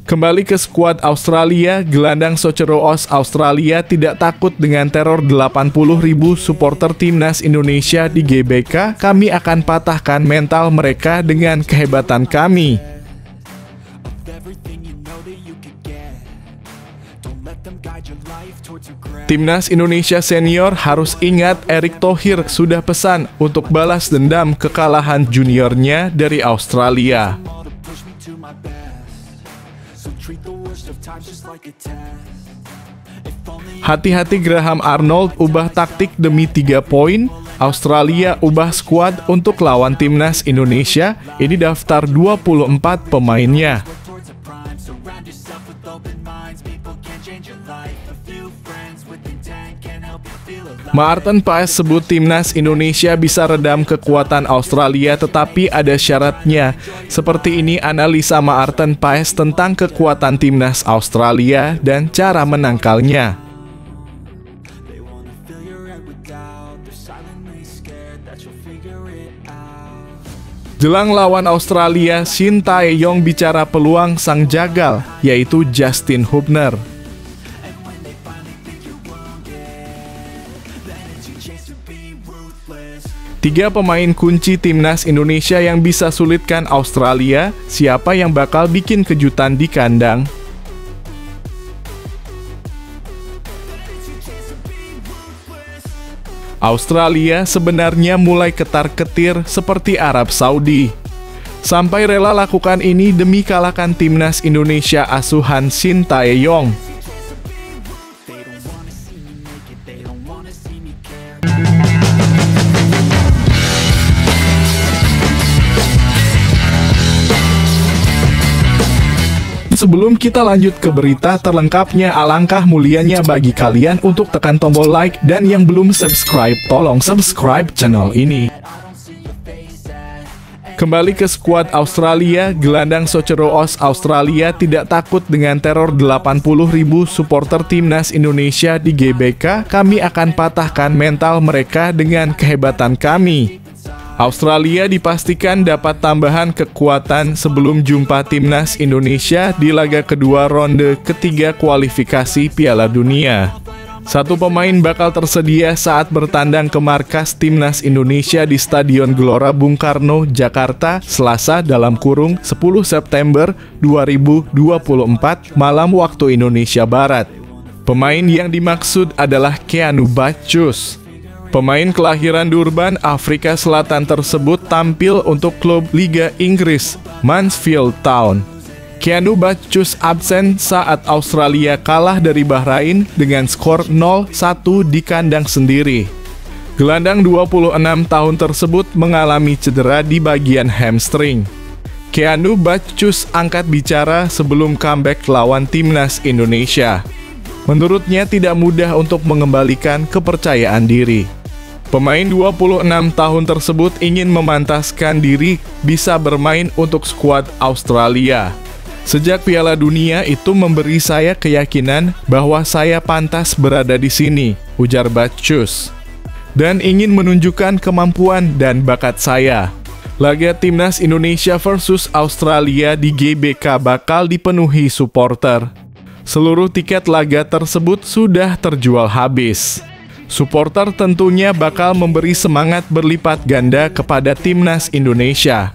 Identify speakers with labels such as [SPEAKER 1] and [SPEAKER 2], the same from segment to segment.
[SPEAKER 1] Kembali ke skuad Australia, gelandang Soceroos Australia tidak takut dengan teror 80.000 supporter timnas Indonesia di GBK. Kami akan patahkan mental mereka dengan kehebatan kami. Timnas Indonesia senior harus ingat Erick Thohir sudah pesan untuk balas dendam kekalahan juniornya dari Australia. Hati-hati Graham Arnold ubah taktik demi 3 poin. Australia ubah skuad untuk lawan timnas Indonesia. Ini daftar 24 pemainnya. Maarten Paes sebut timnas Indonesia bisa redam kekuatan Australia, tetapi ada syaratnya. Seperti ini analisa Maarten Paes tentang kekuatan timnas Australia dan cara menangkalnya. Jelang lawan Australia, Shin Tae-yong bicara peluang sang jagal, yaitu Justin Hubner. Tiga pemain kunci timnas Indonesia yang bisa sulitkan Australia, siapa yang bakal bikin kejutan di kandang? Australia sebenarnya mulai ketar-ketir seperti Arab Saudi. Sampai rela lakukan ini demi kalahkan timnas Indonesia asuhan Shin Tae-yong. Sebelum kita lanjut ke berita terlengkapnya, alangkah mulianya bagi kalian untuk tekan tombol like, dan yang belum subscribe, tolong subscribe channel ini. Kembali ke skuad Australia, gelandang Soceroos Australia tidak takut dengan teror 80.000 supporter timnas Indonesia di GBK. Kami akan patahkan mental mereka dengan kehebatan kami. Australia dipastikan dapat tambahan kekuatan sebelum jumpa timnas Indonesia di laga kedua ronde ketiga kualifikasi Piala Dunia. Satu pemain bakal tersedia saat bertandang ke markas timnas Indonesia di Stadion Gelora Bung Karno, Jakarta, Selasa (10 September 2024) malam waktu Indonesia Barat. Pemain yang dimaksud adalah Keanu Batcus. Pemain kelahiran Durban, Afrika Selatan tersebut tampil untuk klub Liga Inggris, Mansfield Town. Keanu Batcus absen saat Australia kalah dari Bahrain dengan skor 0-1 di kandang sendiri. Gelandang 26 tahun tersebut mengalami cedera di bagian hamstring. Keanu Batcus angkat bicara sebelum comeback lawan timnas Indonesia. Menurutnya tidak mudah untuk mengembalikan kepercayaan diri. Pemain 26 tahun tersebut ingin memantaskan diri bisa bermain untuk skuad Australia. Sejak Piala Dunia itu memberi saya keyakinan bahwa saya pantas berada di sini, ujar Batcus. Dan ingin menunjukkan kemampuan dan bakat saya. Laga timnas Indonesia versus Australia di GBK bakal dipenuhi supporter. Seluruh tiket laga tersebut sudah terjual habis. Supporter tentunya bakal memberi semangat berlipat ganda kepada timnas Indonesia.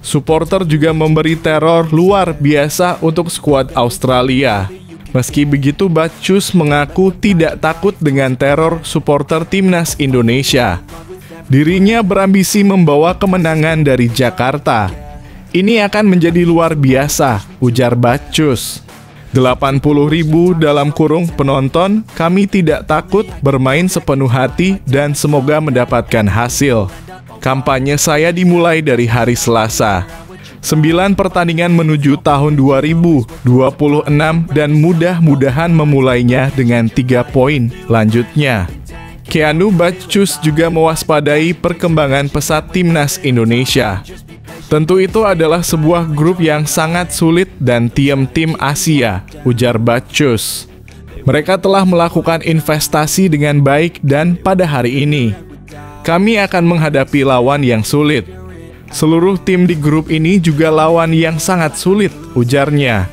[SPEAKER 1] Supporter juga memberi teror luar biasa untuk skuad Australia. Meski begitu, Batcus mengaku tidak takut dengan teror supporter timnas Indonesia. Dirinya berambisi membawa kemenangan dari Jakarta. Ini akan menjadi luar biasa, ujar Batcus. 80.000 dalam kurung penonton, kami tidak takut, bermain sepenuh hati dan semoga mendapatkan hasil. Kampanye saya dimulai dari hari Selasa. 9 pertandingan menuju tahun 2026 dan mudah-mudahan memulainya dengan 3 poin, lanjutnya. Keanu Batcus juga mewaspadai perkembangan pesat timnas Indonesia. Tentu itu adalah sebuah grup yang sangat sulit dan tim Asia, ujar Batcus. Mereka telah melakukan investasi dengan baik dan pada hari ini, kami akan menghadapi lawan yang sulit. Seluruh tim di grup ini juga lawan yang sangat sulit, ujarnya.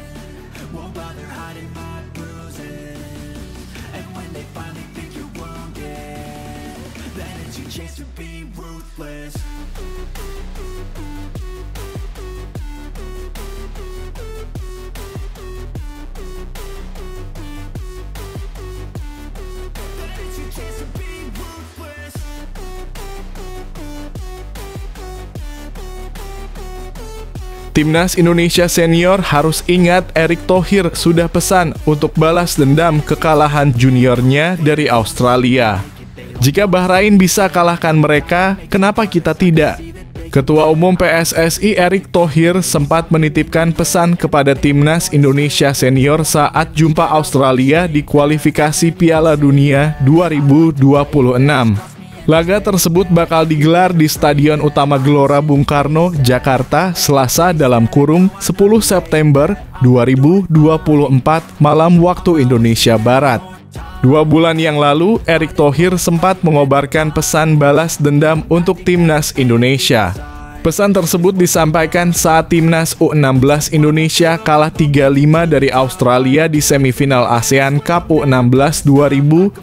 [SPEAKER 1] Timnas Indonesia Senior harus ingat Erick Thohir sudah pesan untuk balas dendam kekalahan juniornya dari Australia. Jika Bahrain bisa kalahkan mereka, kenapa kita tidak? Ketua Umum PSSI Erick Thohir sempat menitipkan pesan kepada Timnas Indonesia Senior saat jumpa Australia di kualifikasi Piala Dunia 2026. Laga tersebut bakal digelar di Stadion Utama Gelora Bung Karno, Jakarta, Selasa (10 September 2024 malam waktu Indonesia Barat. 2 bulan yang lalu, Erick Thohir sempat mengobarkan pesan balas dendam untuk Timnas Indonesia. Pesan tersebut disampaikan saat Timnas U16 Indonesia kalah 3-5 dari Australia di semifinal ASEAN Cup U16 2024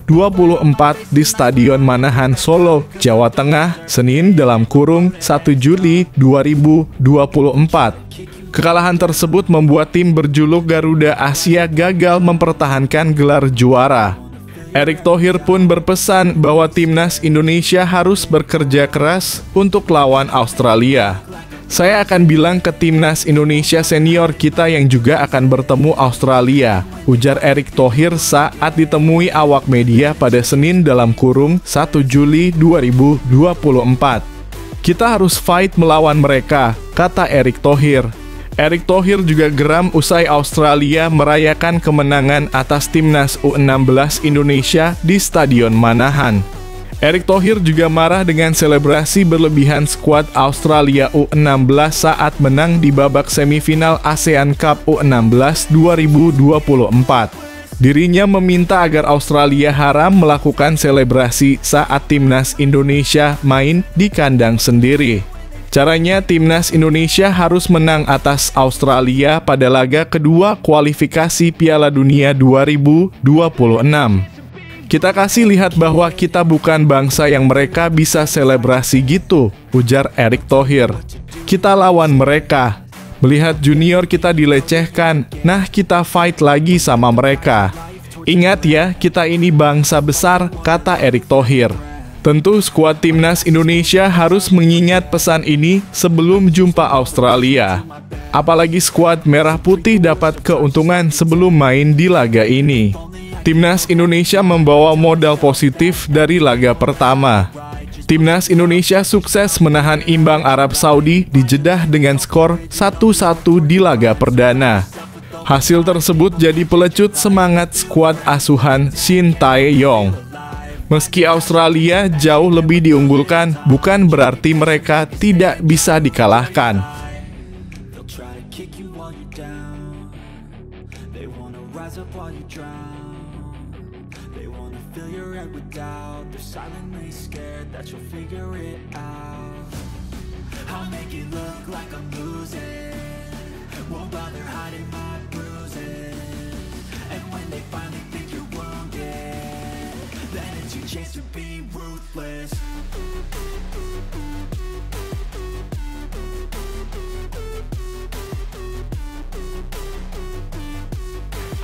[SPEAKER 1] di Stadion Manahan, Solo, Jawa Tengah, Senin (1 Juli 2024. Kekalahan tersebut membuat tim berjuluk Garuda Asia gagal mempertahankan gelar juara. Erick Thohir pun berpesan bahwa Timnas Indonesia harus bekerja keras untuk lawan Australia. Saya akan bilang ke Timnas Indonesia Senior kita yang juga akan bertemu Australia, ujar Erick Thohir saat ditemui awak media pada Senin (1 Juli 2024. Kita harus fight melawan mereka, kata Erick Thohir. Erick Thohir juga geram usai Australia merayakan kemenangan atas Timnas U16 Indonesia di Stadion Manahan. Erick Thohir juga marah dengan selebrasi berlebihan skuad Australia U16 saat menang di babak semifinal ASEAN Cup U16 2024. Dirinya meminta agar Australia haram melakukan selebrasi saat Timnas Indonesia main di kandang sendiri. Caranya, Timnas Indonesia harus menang atas Australia pada laga kedua kualifikasi Piala Dunia 2026. Kita kasih lihat bahwa kita bukan bangsa yang mereka bisa selebrasi gitu, ujar Erick Thohir. Kita lawan mereka. Melihat junior kita dilecehkan, nah kita fight lagi sama mereka. Ingat ya, kita ini bangsa besar, kata Erick Thohir. Tentu skuad Timnas Indonesia harus mengingat pesan ini sebelum jumpa Australia. Apalagi skuad Merah Putih dapat keuntungan sebelum main di laga ini. Timnas Indonesia membawa modal positif dari laga pertama. Timnas Indonesia sukses menahan imbang Arab Saudi di Jeddah dengan skor 1-1 di laga perdana. Hasil tersebut jadi pelecut semangat skuad asuhan Shin Tae-yong. Meski Australia jauh lebih diunggulkan, bukan berarti mereka tidak bisa dikalahkan.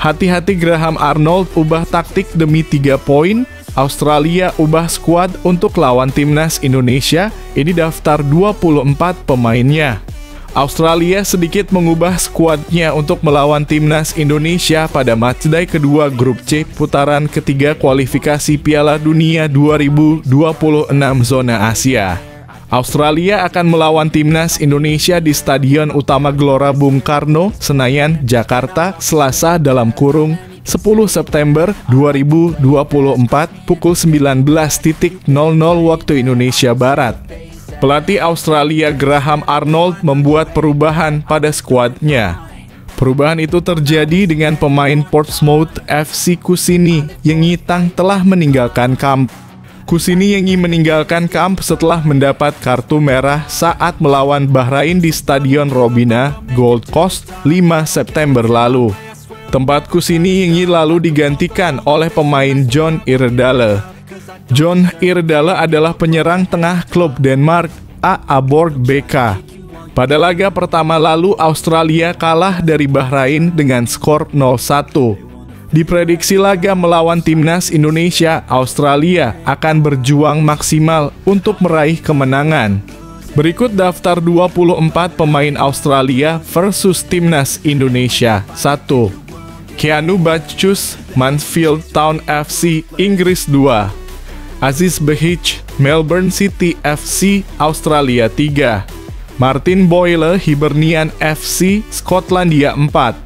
[SPEAKER 1] Hati-hati Graham Arnold ubah taktik demi 3 poin. Australia ubah skuad untuk lawan Timnas Indonesia. Ini daftar 24 pemainnya. Australia sedikit mengubah skuadnya untuk melawan Timnas Indonesia pada matchday kedua grup C putaran ketiga kualifikasi Piala Dunia 2026 zona Asia. Australia akan melawan Timnas Indonesia di Stadion Utama Gelora Bung Karno, Senayan, Jakarta, Selasa (10 September 2024 pukul 19.00 waktu Indonesia Barat. Pelatih Australia Graham Arnold membuat perubahan pada skuadnya. Perubahan itu terjadi dengan pemain Portsmouth FC Kusini Yengi-tang telah meninggalkan kamp. Kusini Yengi meninggalkan kamp setelah mendapat kartu merah saat melawan Bahrain di Stadion Robina, Gold Coast, 5 September lalu. Tempat Kusini Yengi lalu digantikan oleh pemain John Iredale. John Iredale adalah penyerang tengah klub Denmark AA Borg BK. Pada laga pertama lalu, Australia kalah dari Bahrain dengan skor 0-1. Diprediksi laga melawan Timnas Indonesia, Australia akan berjuang maksimal untuk meraih kemenangan. Berikut daftar 24 pemain Australia versus Timnas Indonesia. 1. Keanu Bachus, Mansfield Town FC, Inggris 2. Aziz Behich, Melbourne City FC, Australia 3. Martin Boyle, Hibernian FC, Skotlandia 4.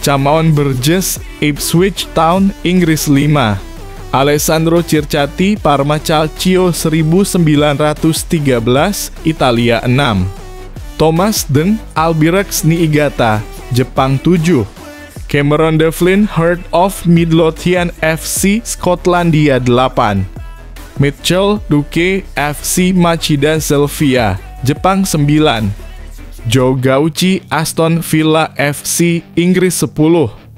[SPEAKER 1] Chamaon Burgess, Ipswich Town, Inggris 5. Alessandro Circati, Parma Calcio 1913, Italia 6. Thomas Den, Albirex Niigata, Jepang 7. Cameron Devlin, Heart of Midlothian FC, Skotlandia 8. Mitchell Duque, FC Machida Zelvia, Jepang 9. Joe Gauci, Aston Villa FC, Inggris 10.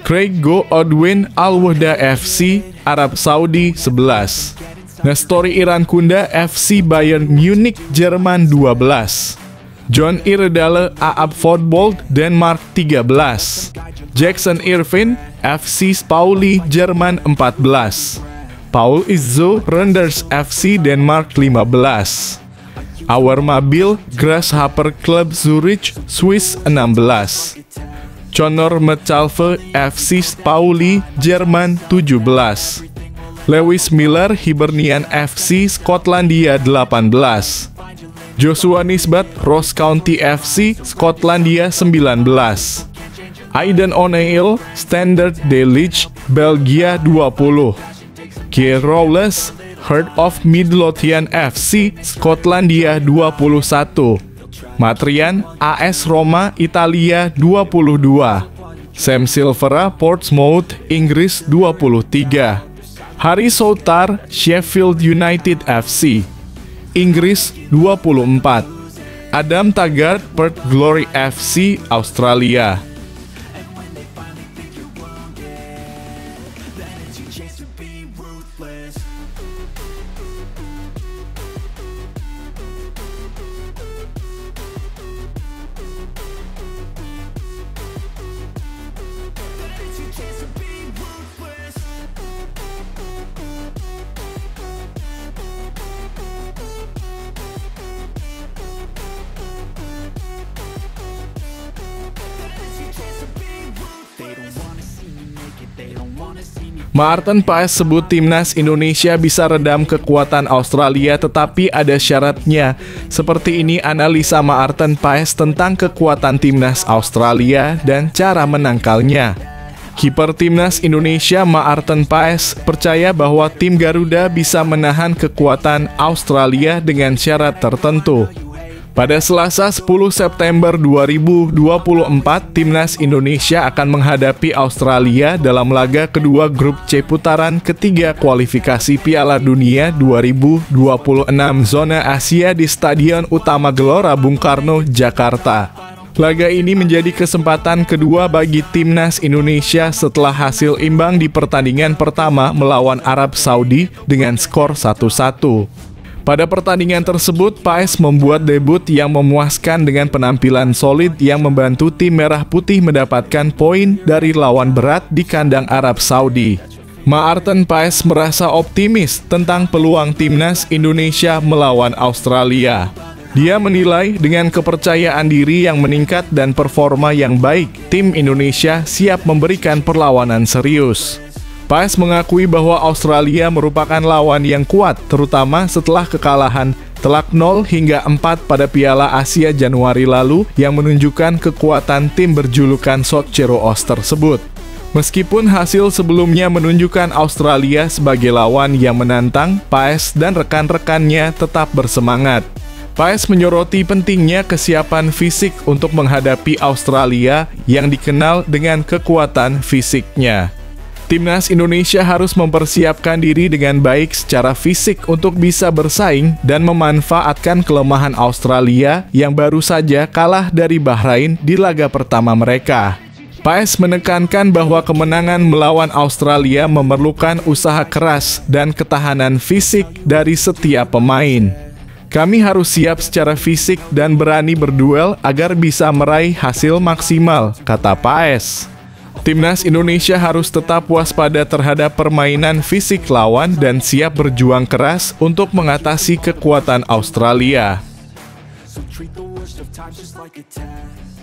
[SPEAKER 1] Craig Go Odwin, Al-Wahda FC, Arab Saudi 11. Nestori Irankunda, FC Bayern Munich, Jerman 12. John Iredale, AAB Fotball, Denmark 13. Jackson Irvin, FC Pauli, Jerman 14. Paul Izzo, Randers FC, Denmark 15. Our Mabil, Grasshopper Club Zurich, Swiss 16. Conor Metcalfe, FC Pauli, Jerman 17. Lewis Miller, Hibernian FC, Skotlandia 18. Joshua Nisbat, Ross County FC, Skotlandia 19. Aidan O'Neill, Standard de Liège, Belgia 20. Keir Rowles, Heart of Midlothian FC, Skotlandia 21. Matrian, AS Roma, Italia 22. Sam Silvera, Portsmouth, Inggris 23. Harry Soutar, Sheffield United FC, Inggris 24. Adam Taggart, Perth Glory FC, Australia. Maarten Paes sebut Timnas Indonesia bisa redam kekuatan Australia, tetapi ada syaratnya. Seperti ini analisa Maarten Paes tentang kekuatan Timnas Australia dan cara menangkalnya. Kiper Timnas Indonesia Maarten Paes percaya bahwa tim Garuda bisa menahan kekuatan Australia dengan syarat tertentu. Pada Selasa 10 September 2024, Timnas Indonesia akan menghadapi Australia dalam laga kedua grup C putaran ketiga kualifikasi Piala Dunia 2026 zona Asia di Stadion Utama Gelora Bung Karno, Jakarta. Laga ini menjadi kesempatan kedua bagi Timnas Indonesia setelah hasil imbang di pertandingan pertama melawan Arab Saudi dengan skor 1-1. Pada pertandingan tersebut, Paes membuat debut yang memuaskan dengan penampilan solid yang membantu tim Merah Putih mendapatkan poin dari lawan berat di kandang Arab Saudi. Maarten Paes merasa optimis tentang peluang Timnas Indonesia melawan Australia. Dia menilai dengan kepercayaan diri yang meningkat dan performa yang baik, tim Indonesia siap memberikan perlawanan serius. Paes mengakui bahwa Australia merupakan lawan yang kuat, terutama setelah kekalahan telak 0 hingga 4 pada Piala Asia Januari lalu yang menunjukkan kekuatan tim berjulukan Socceroos tersebut. Meskipun hasil sebelumnya menunjukkan Australia sebagai lawan yang menantang, Paes dan rekan-rekannya tetap bersemangat. Paes menyoroti pentingnya kesiapan fisik untuk menghadapi Australia yang dikenal dengan kekuatan fisiknya. Timnas Indonesia harus mempersiapkan diri dengan baik secara fisik untuk bisa bersaing dan memanfaatkan kelemahan Australia yang baru saja kalah dari Bahrain di laga pertama mereka. Paes menekankan bahwa kemenangan melawan Australia memerlukan usaha keras dan ketahanan fisik dari setiap pemain. Kami harus siap secara fisik dan berani berduel agar bisa meraih hasil maksimal, kata Paes. Timnas Indonesia harus tetap waspada terhadap permainan fisik lawan dan siap berjuang keras untuk mengatasi kekuatan Australia.
[SPEAKER 2] So treat the worst of times just like a test.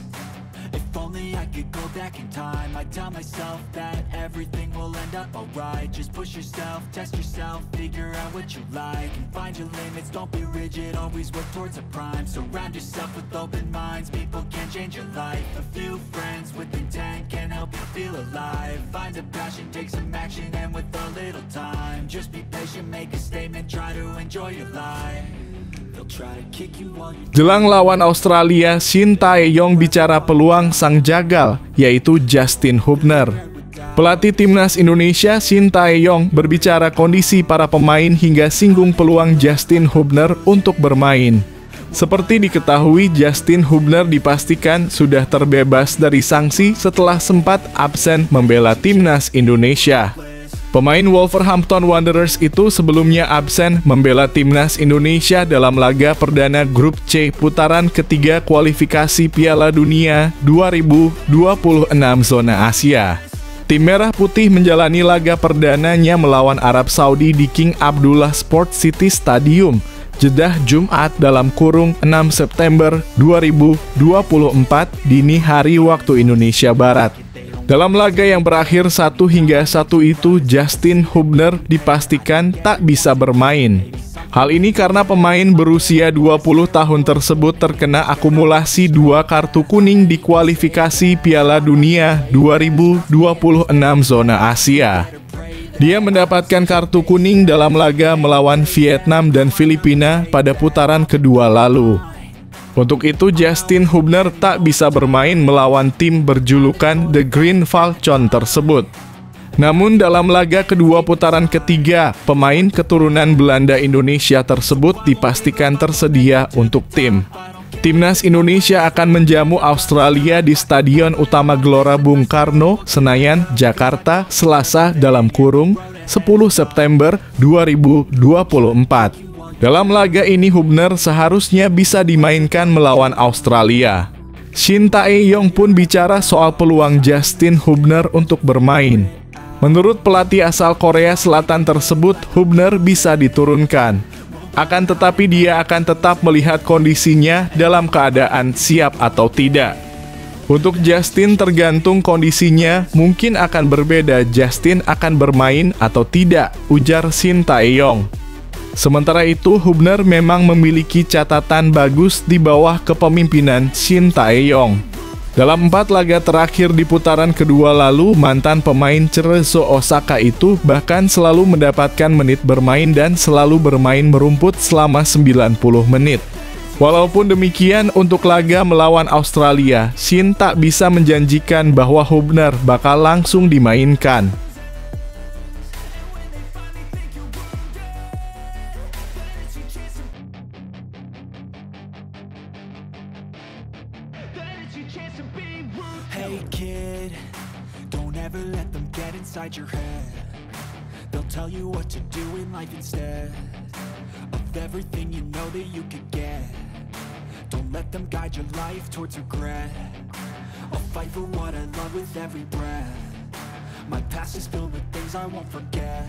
[SPEAKER 2] If only I could go back in time, I'd tell myself that everything will end up alright. Just push yourself, test yourself, figure out what you like, and find your limits, don't be rigid, always work towards a prime. Surround yourself with open minds, people can change your life. A few friends with intent can help you feel alive. Find a passion, take some action, and with a little time, just be patient, make a statement, try to enjoy your life.
[SPEAKER 1] Jelang lawan Australia, Shin Tae-yong bicara peluang sang jagal, yaitu Justin Hubner. Pelatih timnas Indonesia Shin Tae-yong berbicara kondisi para pemain hingga singgung peluang Justin Hubner untuk bermain. Seperti diketahui, Justin Hubner dipastikan sudah terbebas dari sanksi setelah sempat absen membela timnas Indonesia. Pemain Wolverhampton Wanderers itu sebelumnya absen membela timnas Indonesia dalam laga perdana Grup C putaran ketiga kualifikasi Piala Dunia 2026 zona Asia. Tim Merah Putih menjalani laga perdananya melawan Arab Saudi di King Abdullah Sports City Stadium, Jeddah Jumat (6 September 2024) dini hari waktu Indonesia Barat. Dalam laga yang berakhir 1-1 itu, Justin Hubner dipastikan tak bisa bermain. Hal ini karena pemain berusia 20 tahun tersebut terkena akumulasi 2 kartu kuning di kualifikasi Piala Dunia 2026 zona Asia. Dia mendapatkan kartu kuning dalam laga melawan Vietnam dan Filipina pada putaran kedua lalu. Untuk itu, Justin Hubner tak bisa bermain melawan tim berjulukan The Green Falcon tersebut. Namun dalam laga kedua putaran ketiga, pemain keturunan Belanda Indonesia tersebut dipastikan tersedia untuk tim. Timnas Indonesia akan menjamu Australia di Stadion Utama Gelora Bung Karno, Senayan, Jakarta, Selasa (10 September 2024). Dalam laga ini Hubner seharusnya bisa dimainkan melawan Australia. Shin Tae-yong pun bicara soal peluang Justin Hubner untuk bermain. Menurut pelatih asal Korea Selatan tersebut, Hubner bisa diturunkan. Akan tetapi dia akan tetap melihat kondisinya dalam keadaan siap atau tidak. Untuk Justin tergantung kondisinya, mungkin akan berbeda Justin akan bermain atau tidak, ujar Shin Tae-yong. Sementara itu, Hubner memang memiliki catatan bagus di bawah kepemimpinan Shin Tae-yong. Dalam 4 laga terakhir di putaran kedua lalu, mantan pemain Cerezo Osaka itu bahkan selalu mendapatkan menit bermain dan selalu bermain merumput selama 90 menit. Walaupun demikian, untuk laga melawan Australia, Shin tak bisa menjanjikan bahwa Hubner bakal langsung dimainkan.
[SPEAKER 2] Hey kid, don't ever let them get inside your head. They'll tell you what to do in life instead of everything you know that you could get. Don't let them guide your life towards regret. I'll fight for what I love with every breath. My past is filled with things I won't forget.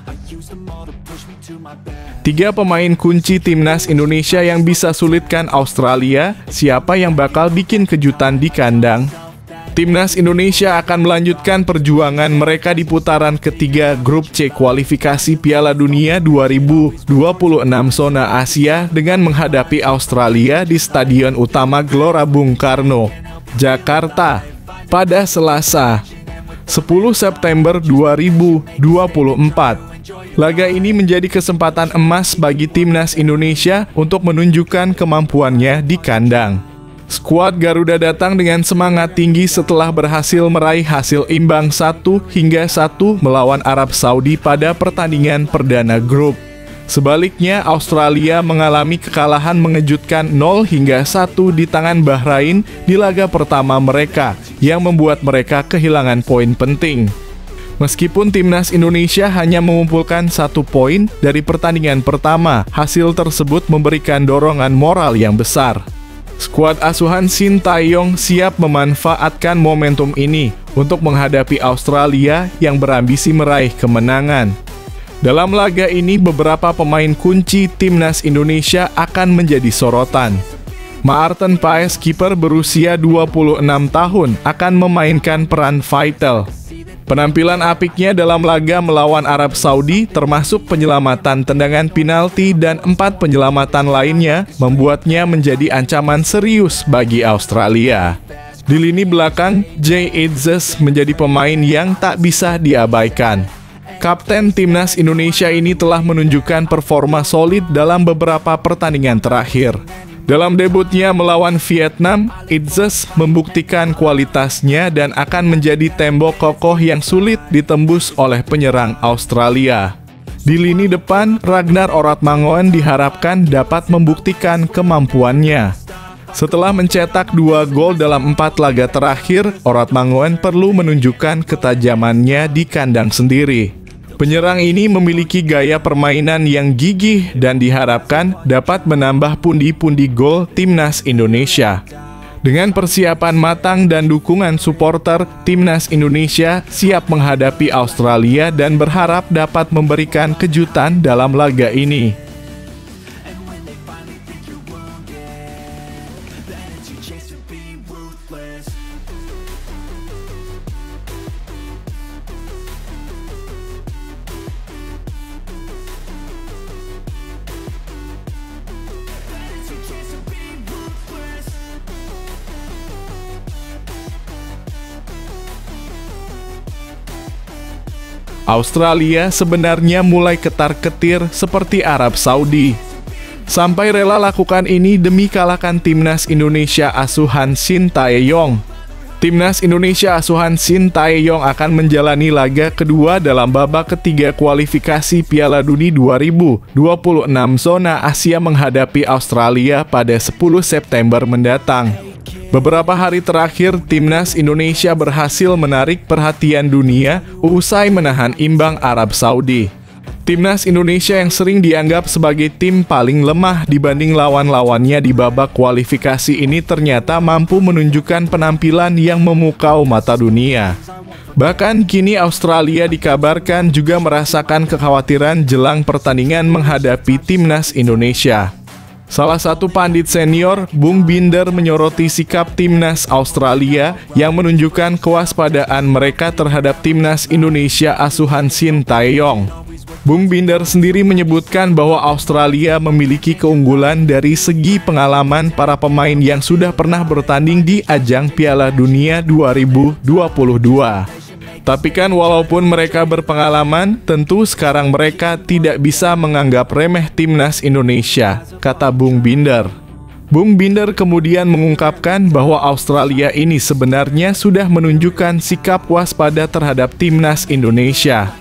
[SPEAKER 2] I use them all to push me to my best.
[SPEAKER 1] 3 pemain kunci timnas Indonesia yang bisa sulitkan Australia, siapa yang bakal bikin kejutan di kandang? Timnas Indonesia akan melanjutkan perjuangan mereka di putaran ketiga Grup C kualifikasi Piala Dunia 2026 zona Asia dengan menghadapi Australia di Stadion Utama Gelora Bung Karno, Jakarta, pada Selasa, 10 September 2024. Laga ini menjadi kesempatan emas bagi timnas Indonesia untuk menunjukkan kemampuannya di kandang. Skuad Garuda datang dengan semangat tinggi setelah berhasil meraih hasil imbang 1-1 melawan Arab Saudi pada pertandingan perdana grup. Sebaliknya, Australia mengalami kekalahan mengejutkan 0-1 di tangan Bahrain di laga pertama mereka, yang membuat mereka kehilangan poin penting. Meskipun timnas Indonesia hanya mengumpulkan 1 poin dari pertandingan pertama, hasil tersebut memberikan dorongan moral yang besar. Skuad asuhan Shin Tae-yong siap memanfaatkan momentum ini untuk menghadapi Australia yang berambisi meraih kemenangan. Dalam laga ini, beberapa pemain kunci timnas Indonesia akan menjadi sorotan. Maarten Paes, kiper berusia 26 tahun, akan memainkan peran vital. Penampilan apiknya dalam laga melawan Arab Saudi, termasuk penyelamatan tendangan penalti dan 4 penyelamatan lainnya, membuatnya menjadi ancaman serius bagi Australia. Di lini belakang, Jay Itzes menjadi pemain yang tak bisa diabaikan. Kapten timnas Indonesia ini telah menunjukkan performa solid dalam beberapa pertandingan terakhir. Dalam debutnya melawan Vietnam, Itzes membuktikan kualitasnya dan akan menjadi tembok kokoh yang sulit ditembus oleh penyerang Australia. Di lini depan, Ragnar Oratmangoen diharapkan dapat membuktikan kemampuannya. Setelah mencetak 2 gol dalam 4 laga terakhir, Oratmangoen perlu menunjukkan ketajamannya di kandang sendiri. Penyerang ini memiliki gaya permainan yang gigih dan diharapkan dapat menambah pundi-pundi gol timnas Indonesia. Dengan persiapan matang dan dukungan supporter, timnas Indonesia siap menghadapi Australia dan berharap dapat memberikan kejutan dalam laga ini. Australia sebenarnya mulai ketar-ketir seperti Arab Saudi. Sampai rela lakukan ini demi kalahkan timnas Indonesia asuhan Shin Tae-yong. Timnas Indonesia asuhan Shin Tae-yong akan menjalani laga kedua dalam babak ketiga kualifikasi Piala Dunia 2026 zona Asia menghadapi Australia pada 10 September mendatang. Beberapa hari terakhir, timnas Indonesia berhasil menarik perhatian dunia usai menahan imbang Arab Saudi. Timnas Indonesia yang sering dianggap sebagai tim paling lemah dibanding lawan-lawannya di babak kualifikasi ini ternyata mampu menunjukkan penampilan yang memukau mata dunia. Bahkan kini Australia dikabarkan juga merasakan kekhawatiran jelang pertandingan menghadapi timnas Indonesia. Salah satu pandit senior, Bung Binder, menyoroti sikap timnas Australia yang menunjukkan kewaspadaan mereka terhadap timnas Indonesia asuhan Shin Tae-yong. Bung Binder sendiri menyebutkan bahwa Australia memiliki keunggulan dari segi pengalaman para pemain yang sudah pernah bertanding di ajang Piala Dunia 2022. Tapi kan walaupun mereka berpengalaman, tentu sekarang mereka tidak bisa menganggap remeh timnas Indonesia, kata Bung Binder. Bung Binder kemudian mengungkapkan bahwa Australia ini sebenarnya sudah menunjukkan sikap waspada terhadap timnas Indonesia.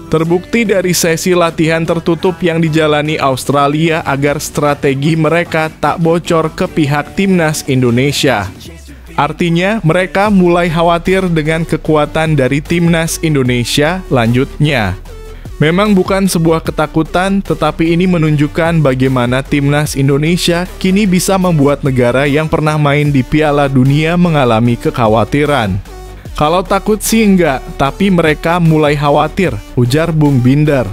[SPEAKER 1] Terbukti dari sesi latihan tertutup yang dijalani Australia agar strategi mereka tak bocor ke pihak timnas Indonesia. Artinya, mereka mulai khawatir dengan kekuatan dari timnas Indonesia lanjutnya. Memang bukan sebuah ketakutan, tetapi ini menunjukkan bagaimana timnas Indonesia kini bisa membuat negara yang pernah main di Piala Dunia mengalami kekhawatiran. Kalau takut sih enggak, tapi mereka mulai khawatir, ujar Bung Binder.